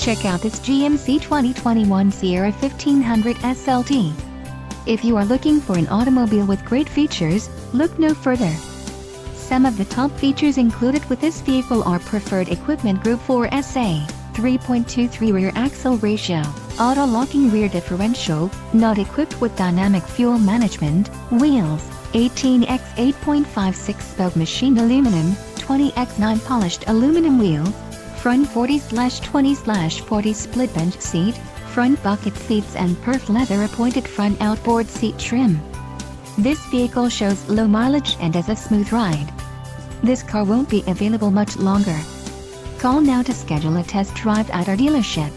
Check out this GMC 2021 Sierra 1500 SLT. If you are looking for an automobile with great features, look no further. Some of the top features included with this vehicle are preferred equipment Group 4SA, 3.23 rear axle ratio, auto-locking rear differential, not equipped with dynamic fuel management, wheels, 18x 8.56 spoke machined aluminum, 20x9 polished aluminum wheels, front 40/20/40 split bench seat, front bucket seats and perf leather appointed front outboard seat trim. This vehicle shows low mileage and has a smooth ride. This car won't be available much longer. Call now to schedule a test drive at our dealership.